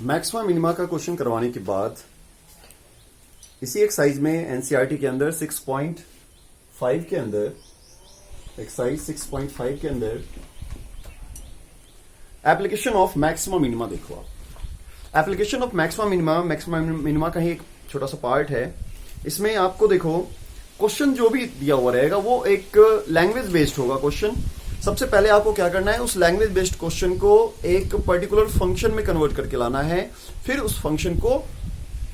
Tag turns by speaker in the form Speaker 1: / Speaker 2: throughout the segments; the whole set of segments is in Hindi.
Speaker 1: मैक्सिमा मिनिमा का क्वेश्चन करवाने के बाद इसी एक्सरसाइज में एनसीईआरटी के अंदर 6.5 के अंदर एक्सरसाइज 6.5 के अंदर एप्लीकेशन ऑफ मैक्सिमा मिनिमा देखो आप। एप्लीकेशन ऑफ मैक्सिमा मिनिमा का ही एक छोटा सा पार्ट है। इसमें आपको देखो क्वेश्चन जो भी दिया हुआ रहेगा वो एक लैंग्वेज बेस्ड होगा क्वेश्चन। सबसे पहले आपको क्या करना है, उस लैंग्वेज बेस्ड क्वेश्चन को एक पर्टिकुलर फंक्शन में कन्वर्ट करके लाना है। फिर उस फंक्शन को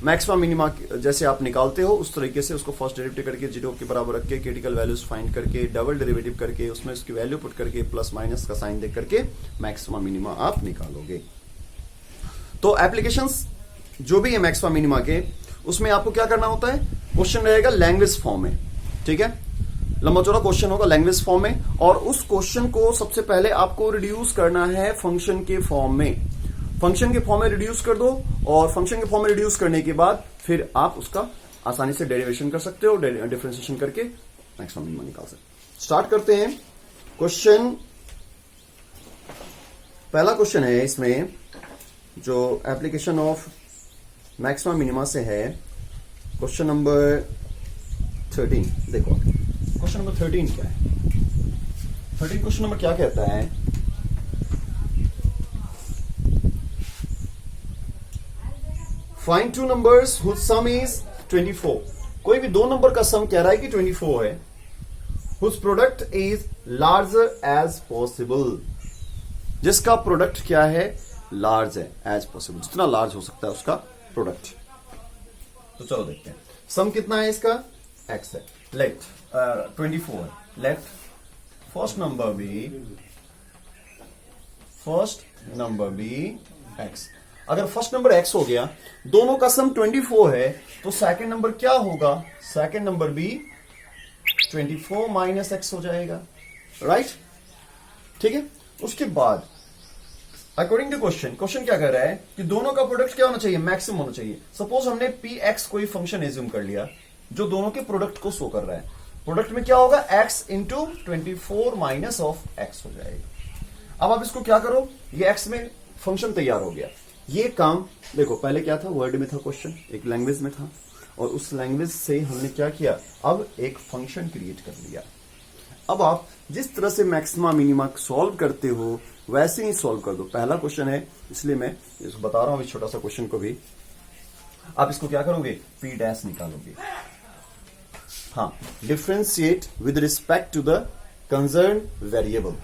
Speaker 1: मैक्सिमा मिनिमा जैसे आप निकालते हो उस तरीके से उसको फर्स्ट डेरिवेटिव करके 0 के बराबर रख के क्रिटिकल वैल्यूज फाइंड करके डबल डेरिवेटिव करके उसमें उसकी वैल्यू पुट करके प्लस माइनस का साइन दे करके मैक्सिमा मिनिमा आप निकालोगे। तो एप्लीकेशंस जो भी है मैक्सिमा मिनिमा के, उसमें आपको क्या करना होता है, क्वेश्चन रहेगा लैंग्वेज फॉर्म में, ठीक है, लंबा चौड़ा क्वेश्चन होगा लैंग्वेज फॉर्म में, और उस क्वेश्चन को सबसे पहले आपको रिड्यूस करना है फंक्शन के फॉर्म में। फंक्शन के फॉर्म में रिड्यूस कर दो और फंक्शन के फॉर्म में रिड्यूस करने के बाद फिर आप उसका आसानी से डेरिवेशन कर सकते हो, डिफरेंशिएशन करके मैक्सिमा मिनिमा निकाल सकते हो। स्टार्ट करते हैं क्वेश्चन। पहला क्वेश्चन है इसमें जो एप्लीकेशन ऑफ मैक्सिमा मिनिमा से है, क्वेश्चन नंबर 13। देखो क्वेश्चन नंबर 13 क्या है। 13 क्वेश्चन नंबर क्या कहता है, find two numbers whose sum is 24। कोई भी दो नंबर का सम कह रहा है कि 24 है, whose product is larger as possible, जिसका प्रोडक्ट क्या है, लार्ज है, एज पॉसिबल, जितना लार्ज हो सकता है उसका प्रोडक्ट। तो चलो देखते हैं सम कितना है इसका, x है, let 24, let first number be x। अगर फर्स्ट नंबर x हो गया, दोनों का सम 24 है, तो सेकंड नंबर क्या होगा, सेकंड नंबर भी 24 माइनस x हो जाएगा, राइट, ठीक है। उसके बाद अकॉर्डिंग टू क्वेश्चन क्या कर रहा है कि दोनों का प्रोडक्ट क्या होना चाहिए, मैक्सिमम होना चाहिए। सपोज हमने px कोई फंक्शन एज्यूम कर लिया जो दोनों के प्रोडक्ट को शो कर रहा है। प्रोडक्ट में क्या होगा, x into 24 minus of x हो जाएगा। अब आप इसको क्या करो, ये x में फंक्शन तैयार हो गया। ये काम देखो, पहले क्या था, वर्ड में था क्वेश्चन, एक लैंग्वेज में था, और उस लैंग्वेज से हमने क्या किया, अब एक फंक्शन क्रिएट कर लिया। अब आप जिस तरह से मैक्सिमा मिनिमा सॉल्व करते हो वैसे ही सॉल्व कर दो। पहला क्वेश्चन है इसलिए मैं इसको बता रहा हूं, इस छोटा सा क्वेश्चन को भी आप इसको क्या करोगे, पी डैश निकालोगे। हाँ, differentiate with respect to the concern variable.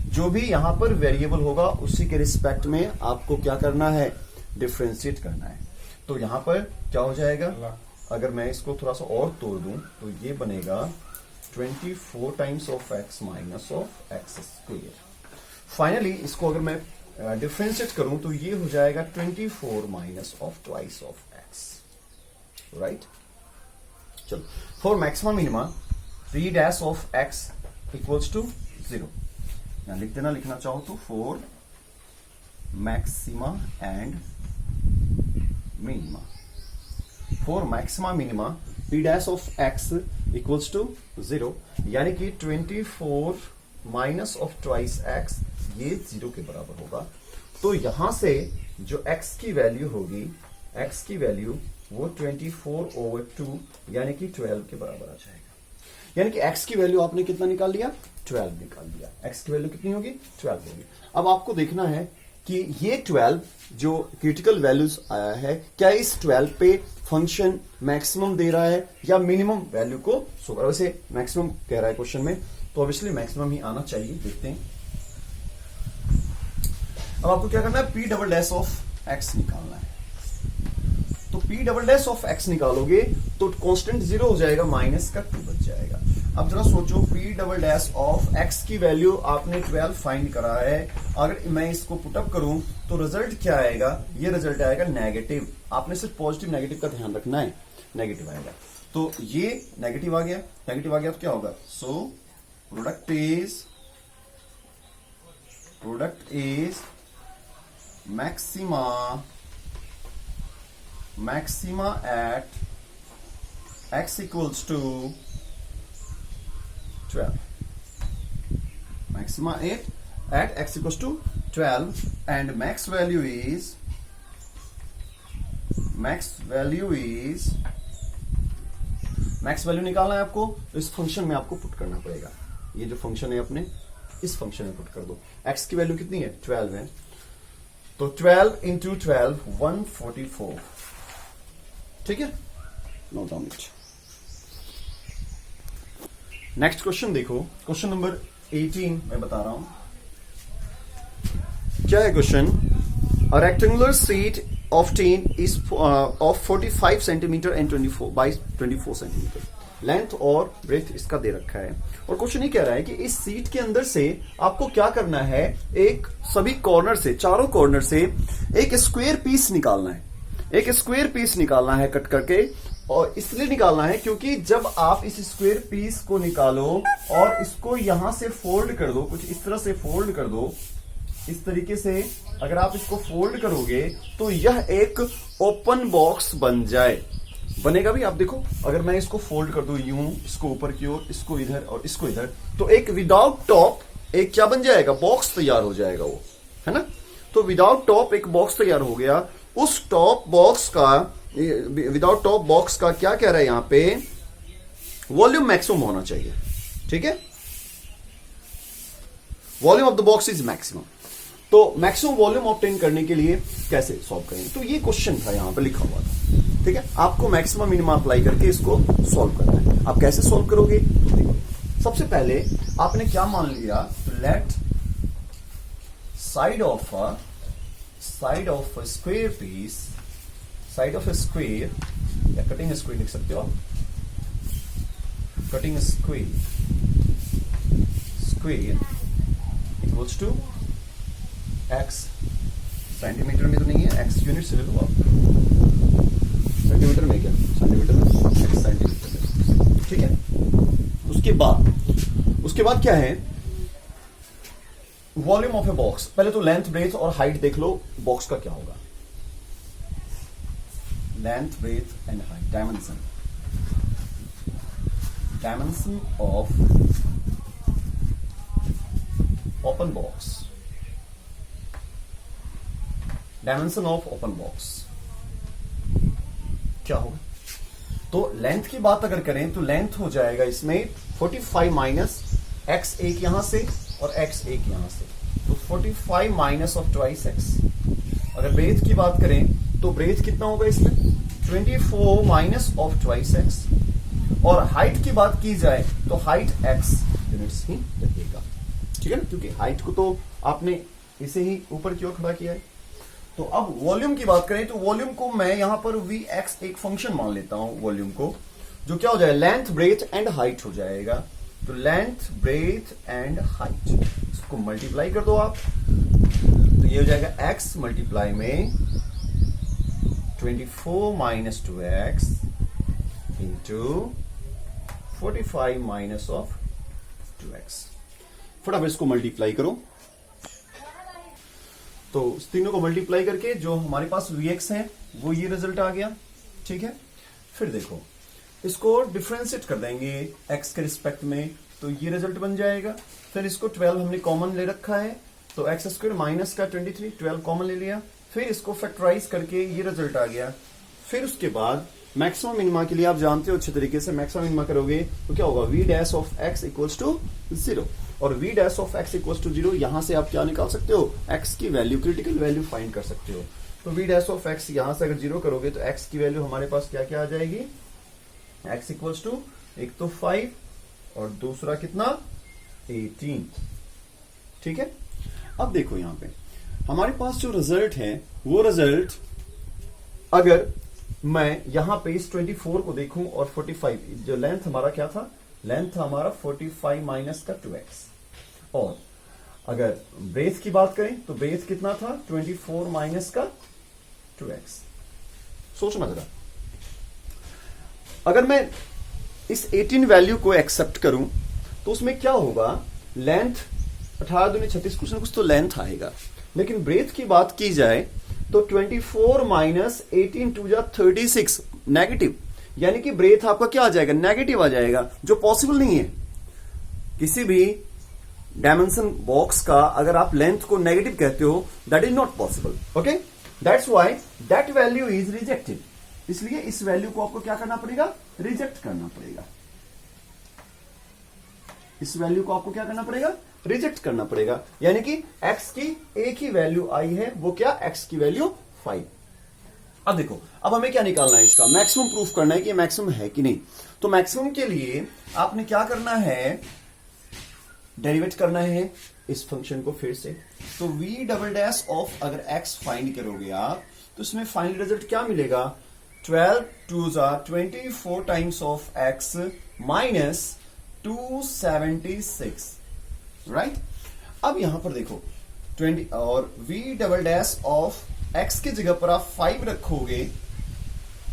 Speaker 1: जो भी यहां पर वेरिएबल होगा उसी के रिस्पेक्ट में आपको क्या करना है, डिफरेंशिएट करना है। तो यहां पर क्या हो जाएगा, अगर मैं इसको थोड़ा सा और तोड़ दूं तो ये बनेगा 24 times of x minus of x square. Finally इसको अगर मैं डिफरेंशिएट करूं तो ये हो जाएगा 24 minus of twice of x, right. चलो, for maxima minima p dash of x equals to 0। यहां लिख देना, लिखना चाहो तो for maxima and minima, for maxima minima p dash of x equals to 0, यानी कि 24 माइनस ऑफ ट्वाइस x, ये 0 के बराबर होगा। तो यहां से जो x की वैल्यू होगी, x की वैल्यू वो 24/2 यानी कि 12 के बराबर आ जाएगा। यानी कि x की वैल्यू आपने कितना निकाल लिया, 12 निकाल लिया। x की वैल्यू कितनी होगी, 12 होगी। अब आपको देखना है कि ये 12 जो क्रिटिकल वैल्यूज आया है, क्या इस 12 पे फंक्शन मैक्सिमम दे रहा है या मिनिमम वैल्यू को शो कर रहा है। वैसे मैक्सिमम कह रहा है क्वेश्चन में, तो ऑब्वियसली मैक्सिमम ही आना चाहिए। देखते हैं अब आपको क्या करना है, P double dash of x निकालना है। तो P double dash of x निकालोगे तो कांस्टेंट 0 हो जाएगा, माइनस का 2 बच जाएगा। अब जरा सोचो, P double dash of x की वैल्यू आपने 12 फाइंड करा है, अगर मैं इसको पुटअप करूं तो रिजल्ट क्या आएगा, ये रिजल्ट आएगा नेगेटिव। आपने सिर्फ पॉजिटिव नेगेटिव का ध्यान रखना है, नेगेटिव आएगा। तो ये नेगेटिव आ गया, नेगेटिव आ गया तो क्या होगा, so product is maxima at x equals to 12. Maxima at x equals to 12 and max value is max value निकालना है आपको, तो इस फंक्शन में आपको पुट करना पड़ेगा। ये जो फंक्शन है अपने, इस फंक्शन में पुट कर दो। x की वैल्यू कितनी है? 12 है, तो 12 इंटू 12 144। ठीक है, note down it. Next question देखो, क्वेश्चन नंबर 18 मैं बता रहा हूं क्या है question. A rectangular seat of tin is of 45 centimetre and 24 centimetre. Length और ब्रेथ इसका दे रखा है, और क्वेश्चन ये कह रहा है कि इस सीट के अंदर से आपको क्या करना है, एक सभी कॉर्नर से, चारों कॉर्नर से एक स्क्वायर पीस निकालना है। एक स्क्वायर पीस निकालना है कट करके, और इसलिए निकालना है क्योंकि जब आप इस स्क्वायर पीस को निकालो और इसको यहां से फोल्ड कर दो, कुछ इस तरह से फोल्ड कर दो, इस तरीके से अगर आप इसको फोल्ड करोगे तो यह एक ओपन बॉक्स बन जाए। बनेगा भी, आप देखो, अगर मैं इसको फोल्ड कर दूं यूं, इसको ऊपर की ओर, इसको इधर और इसको इधर, तो एक विदाउट टॉप एक क्या बन जाएगा, बॉक्स तैयार हो जाएगा वो, है ना। तो विदाउट टॉप एक बॉक्स तैयार हो गया। उस टॉप बॉक्स का, विदाउट टॉप बॉक्स का क्या कह रहा है यहां पे, वॉल्यूम मैक्सिमम होना चाहिए। ठीक है, volume of the box is maximum. तो मैक्सिमम वॉल्यूम ऑब्टेन करने के लिए कैसे सॉल्व करेंगे, तो ये क्वेश्चन था यहां पे लिखा हुआ था। ठीक है, आपको मैक्सिमम मिनिमम अप्लाई करके इसको सॉल्व करना है। आप कैसे सॉल्व करोगे, तो देखो, सबसे पहले आपने क्या मान लिया, let side of a square piece, side of a square, या कटिंग स्क्वायर लिख सकते हो आप, cutting square equals to x, centimetre में तो नहीं है, x यूनिट से ले लो आप, सेंटीमीटर में क्या, सेंटीमीटर में, x सेंटीमीटर में। ठीक है, उसके बाद क्या है, वॉल्यूम ऑफ ए बॉक्स। पहले तो लेंथ, ब्रेथ और हाइट देख लो बॉक्स का क्या होगा, length, breadth and height, dimension of open box, dimension of open box क्या होगा। तो लेंथ की बात अगर करें तो लेंथ हो जाएगा इसमें 45 माइनस x एक यहां से और x एक यहां से, तो 45 माइनस ऑफ ट्वाइस x। अगर ब्रेथ की बात करें तो ब्रेथ कितना होगा इसमें, 24 माइनस ऑफ ट्वाइस x। और हाइट की बात की जाए तो हाइट x यूनिट्स ही रहेगा। ठीक है ना, क्योंकि हाइट को तो आपने इसे ही ऊपर की ओर खड़ा किया है। तो अब वॉल्यूम की बात करें तो वॉल्यूम को मैं यहां पर Vx एक फंक्शन मान लेता हूं, वॉल्यूम को, जो क्या हो जाएगा, लेंथ, ब्रेथ एंड हाइट हो जाएगा। तो लेंथ, ब्रेथ एंड हाइट, इसको मल्टीप्लाई कर दो आप, तो ये हो जाएगा x मल्टीप्लाई में 24 minus 2x into 45 minus of 2x। फटाफट इसको मल्टीप्लाई करो, तो इस तीनों को मल्टीप्लाई करके जो हमारे पास Vx है वो ये रिजल्ट आ गया। ठीक है, फिर देखो इसको डिफरेंशिएट कर देंगे x के रिस्पेक्ट में, तो ये रिजल्ट बन जाएगा। फिर इसको 12 हमने कॉमन ले रखा है, तो एक्स स्क्वायर माइनस का 23, 12 कॉमन ले लिया। फिर इसको फैक्टराइज करके ये रिजल्ट आ गया। फिर उसके बाद मैक्सिमम मिनिमा के लिए आप जानते हो अच्छे तरीके से, मैक्सिमम मिनिमा करोगे तो क्या होगा, v dash of x equals to 0, और v dash of x equals to 0 यहां से आप क्या निकाल सकते हो, x की वैल्यू, क्रिटिकल वैल्यू फाइंड कर सकते हो। तो v डैश ऑफ x यहां से अगर 0 करोगे तो x की वैल्यू हमारे पास क्या क्या आ जाएगी, x इक्वल्स टू एक तो 5 और दूसरा कितना 18। ठीक है, अब देखो यहां पे हमारे पास जो रिजल्ट है वो रिजल्ट अगर मैं यहां पे इस 24 को देखूं और 45, जो लेंथ हमारा क्या था, लेंथ था हमारा 45 माइनस का 2x, और अगर ब्रेथ की बात करें तो ब्रेथ कितना था 24 माइनस का 2x। सोचना जरा, अगर मैं इस 18 वैल्यू को एक्सेप्ट करूं तो उसमें क्या होगा, लेंथ 18 दूनी 36, कुछ ना कुछ तो लेंथ आएगा। लेकिन ब्रेथ की बात की जाए तो 24 माइनस 18 टू जा 36 नेगेटिव, यानी कि ब्रेथ आपका क्या आ जाएगा, नेगेटिव आ जाएगा, जो पॉसिबल नहीं है। किसी भी डायमेंशन बॉक्स का अगर आप लेंथ को नेगेटिव कहते हो, that is not possible. Okay, that's why that value is rejected. इसलिए इस वैल्यू को आपको क्या करना पड़ेगा, रिजेक्ट करना पड़ेगा। इस वैल्यू को आपको क्या करना पड़ेगा, रिजेक्ट करना पड़ेगा। यानी कि x की एक ही वैल्यू आई है, वो क्या, x की वैल्यू 5। अब देखो, अब हमें क्या निकालना है, इसका मैक्सिमम प्रूफ करना है कि मैक्सिमम है कि नहीं। तो मैक्सिमम के लिए आपने क्या करना है, डेरिवेट करना है इस फंक्शन को फिर से। तो v डबल डैश ऑफ अगर x फाइंड करोगे आप, तो इसमें फाइनल रिजल्ट क्या मिलेगा, 12 2 24 times of x minus 276, right. अब यहां पर देखो 20 और v double dash of x की जगह पर आप 5 रखोगे,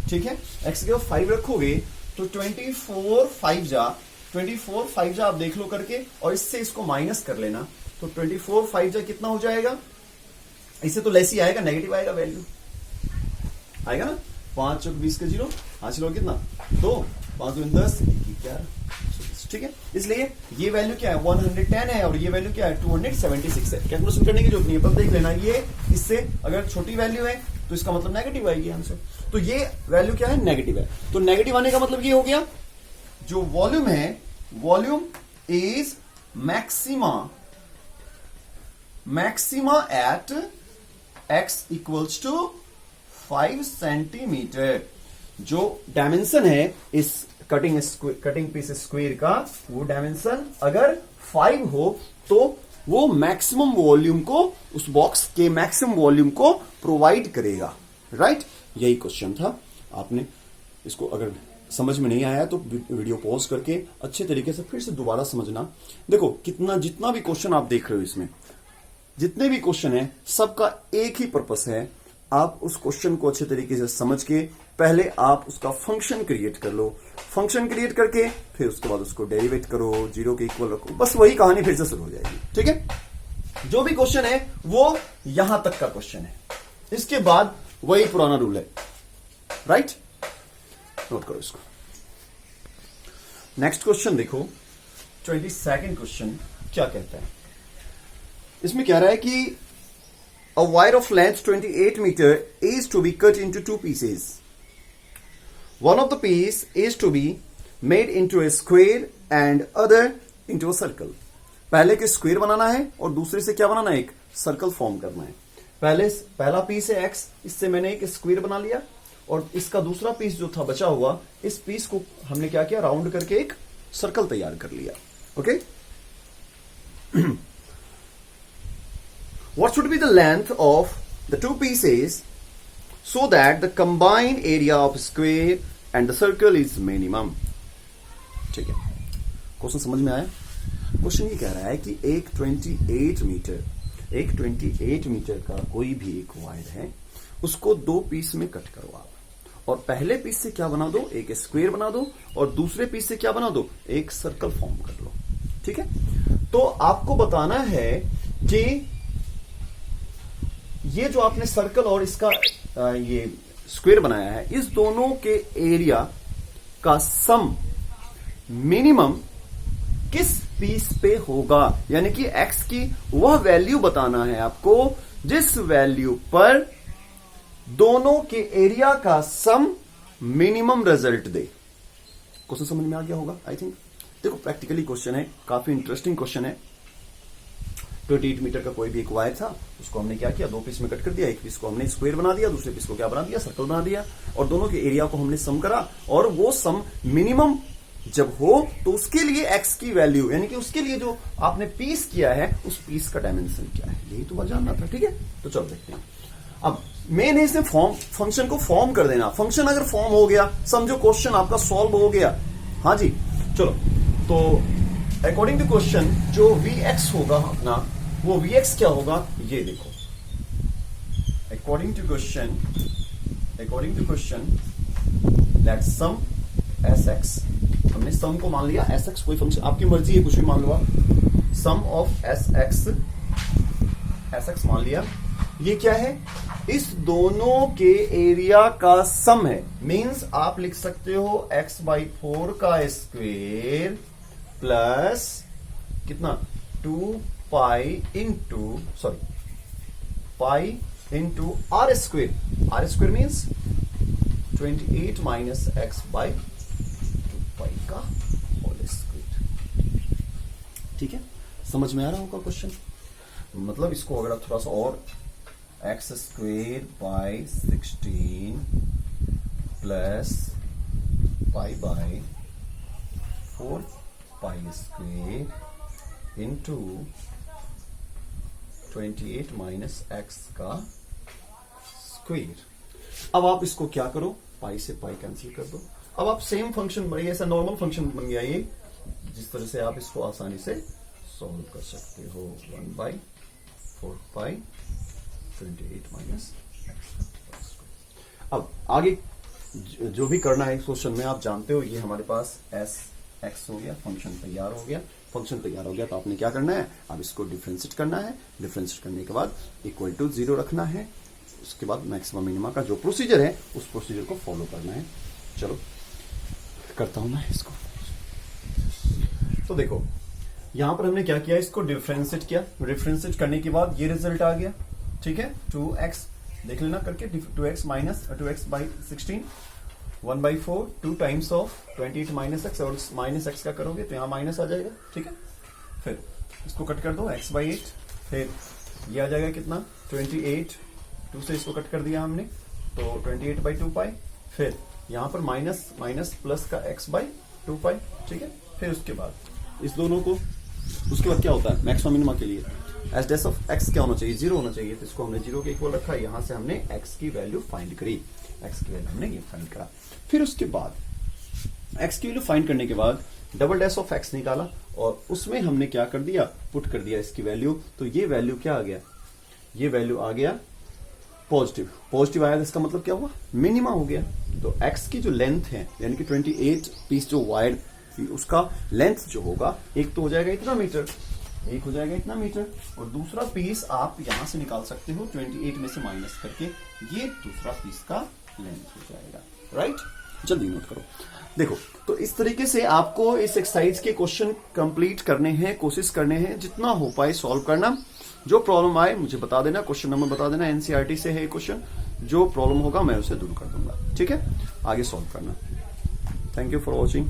Speaker 1: ठीक है, x की जगह 5 रखोगे तो 24 5 जा आप देख लो करके, और इससे इसको माइनस कर लेना। तो 24 5 जा कितना हो जाएगा, इससे तो लेस ही आएगा, नेगेटिव आएगा, वैल्यू आएगा ना, 5 चौक 20 का 0, हासिल हो कितना 2, 5 2 10 11, ठीक है। इसलिए ये वैल्यू क्या है, 110 है, और ये वैल्यू क्या है, 276 है। कैलकुलेशन करने की जरूरत नहीं है, बस देख लेना, ये इससे अगर छोटी वैल्यू है तो इसका मतलब नेगेटिव आएगी आंसर। तो ये वैल्यू क्या है, नेगेटिव है। तो नेगेटिव आने का मतलब ये हो गया, जो वॉल्यूम है, volume is maxima at x equals to 5 centimetre. जो डायमेंशन है इस कटिंग पीस स्क्वायर का, वो डायमेंशन अगर 5 हो तो वो मैक्सिमम वॉल्यूम को, उस बॉक्स के मैक्सिमम वॉल्यूम को प्रोवाइड करेगा, राइट। यही क्वेश्चन था। आपने इसको अगर समझ में नहीं आया तो वीडियो पॉज करके अच्छे तरीके से फिर से दोबारा समझना। देखो जितना भी क्वेश्चन आप देख रहे हो, इसमें जितने भी क्वेश्चन है सबका एक ही पर्पस है, आप उस क्वेश्चन को अच्छे तरीके से समझ के पहले आप उसका फंक्शन क्रिएट कर लो, फंक्शन क्रिएट करके फिर उसके बाद उसको डेरिवेट करो, 0 के इक्वल रखो, बस वही कहानी फिर से शुरू हो जाएगी, ठीक है। जो भी क्वेश्चन है वो यहां तक का क्वेश्चन है, इसके बाद वही पुराना रूल है, राइट। नोट करो इसको। नेक्स्ट क्वेश्चन देखो, 22nd क्वेश्चन क्या कहता है। इसमें कह रहा है कि a wire of length 28 meter is to be cut into 2 pieces. One of the piece is to be made into a square and other into a circle. पहले के स्क्वायर बनाना है और दूसरे से क्या बनाना है, एक सर्कल फॉर्म करना है। पहला पीस है x, इससे मैंने एक स्क्वायर बना लिया, और इसका दूसरा पीस जो था बचा हुआ, इस पीस को हमने क्या किया, राउंड करके एक सर्कल तैयार कर लिया, okay. What should be the length of the 2 pieces so that the combined area of square and the circle is minimum? ठीक है, क्वेश्चन समझ में आया। क्वेश्चन ये कह रहा है कि एक 28 मीटर का कोई भी एक वायर है, उसको 2 पीस में कट करो आप, और पहले पीस से क्या बना दो, एक स्क्वायर बना दो, और दूसरे पीस से क्या बना दो, एक सर्कल फॉर्म कर लो, ठीक है। तो आपको बताना है कि ये जो आपने सर्कल और इसका ये स्क्वायर बनाया है, इस दोनों के एरिया का सम मिनिमम किस पीस पे होगा, यानी कि x की वह वैल्यू बताना है आपको जिस वैल्यू पर दोनों के एरिया का सम मिनिमम रिजल्ट दे। क्वेश्चन समझ में आ गया होगा आई थिंक। देखो प्रैक्टिकली क्वेश्चन है, काफी इंटरेस्टिंग क्वेश्चन है। 28 मीटर का कोई भी एक वायर था, उसको हमने क्या किया, 2 पीस में कट कर दिया, एक पीस को हमने स्क्वायर बना दिया, दूसरे पीस को क्या बना दिया, सर्कल बना दिया, और दोनों के एरिया को हमने सम करा, और वो सम मिनिमम जब हो तो उसके लिए x की वैल्यू, यानी कि उसके लिए जो आपने पीस किया है उस पीस का डायमेंशन क्या है, यही तो बात जानना था, ठीक है। तो चलो देखते हैं। अब मेन है इसमें फंक्शन को फॉर्म कर देना। फंक्शन अगर फॉर्म हो गया, समझो क्वेश्चन आपका सॉल्व हो गया। हाँ जी, चलो। तो अकॉर्डिंग टू क्वेश्चन जो vx होगा अपना, वो vx क्या होगा, ये देखो। According to question let sum sx, हमने सम को मान लिया, sx कोई फंक्शन आपकी मर्जी है, कुछ भी मान लो आप। सम ऑफ sx मान लिया। ये क्या है, इस दोनों के एरिया का सम है। मींस आप लिख सकते हो x/4 का स्क्वायर प्लस कितना 2 pi into r square. r square means 28 minus x by 2 पाई का होल स्क्वायर। ठीक है, समझ में आ रहा होगा क्वेश्चन। मतलब इसको अगर आप थोड़ा सा और x square by 16 plus pi by 4 pi square into 28 minus x का स्क्वेयर। अब आप इसको क्या करो, पाई से पाई कैंसिल कर दो। अब आप सेम फंक्शन बन गया, ऐसा नॉर्मल फंक्शन बन गया ये, जिस तरह से आप इसको आसानी से सॉल्व कर सकते हो। 1/4 पाई 28 माइनस एक्स। अब आगे जो भी करना है इस क्वेश्चन में, आप जानते हो ये हमारे पास एस एक्स हो गया, फंक्शन तैयार हो गया। फंक्शन तैयार हो गया तो आपने क्या करना है, अब इसको डिफरेंशिएट करना है। डिफरेंशिएट करने के बाद इक्वल टू 0 रखना है। उसके बाद मैक्सिमम मिनिमा का जो प्रोसीजर है उस प्रोसीजर को फॉलो करना है। चलो करता हूं मैं इसको। तो देखो यहां पर हमने क्या किया, इसको डिफरेंशिएट किया। डिफरेंशिएट करने के बाद ये रिजल्ट आ गया। ठीक है, 2x देख लेना करके, 2x minus 2x by 16 1/4 2 times of 28 minus x, और माइनस एक्स का करोगे तो यहाँ माइनस आ जाएगा। ठीक है, फिर इसको कट कर दो x/8, फिर ये आ जाएगा कितना 28, 2 से इसको कट कर दिया हमने तो 28/2 पाई, फिर यहाँ पर माइनस माइनस प्लस का x/2 पाई। ठीक है, फिर उसके बाद इस दोनों को, उसके बाद क्या होता है मैक्सिमम मिनिमा के लिए एस डैश ऑफ एक्स क्या होना चाहिए, 0 होना चाहिए। तो इसको हमने 0 के इक्वल रखा, यहां से हमने x की वैल्यू फाइंड करी, x की वैल्यू हमने ये फाइंड करा। फिर उसके बाद x की वैल्यू फाइंड करने के बाद डबल डैश ऑफ x निकाला, और उसमें हमने क्या कर दिया, पुट कर दिया इसकी वैल्यू। तो ये वैल्यू क्या आ गया, ये वैल्यू आ गया पॉजिटिव। पॉजिटिव आया तो इसका मतलब क्या हुआ, मिनिमा हो गया। तो x की जो लेंथ है यानी कि 28 पीस जो वायर, उसका लेंथ जो होगा, एक तो हो जाएगा इतना मीटर, एक हो जाएगा इतना मीटर, और दूसरा पीस आप यहां से निकाल सकते हो 28 में से माइनस करके, ये दूसरा पीस का लेंथ हो जाएगा। राइट, जल्दी नोट करो। देखो तो इस तरीके से आपको इस एक्सरसाइज के क्वेश्चन कंप्लीट करने हैं, कोशिश करने हैं जितना हो पाए सॉल्व करना। जो प्रॉब्लम आए मुझे बता देना, क्वेश्चन नंबर बता देना, एनसीईआरटी से है ये क्वेश्चन, जो प्रॉब्लम होगा मैं उसे दूर कर दूंगा। ठीक है, आगे सॉल्व करना। Thank you for watching.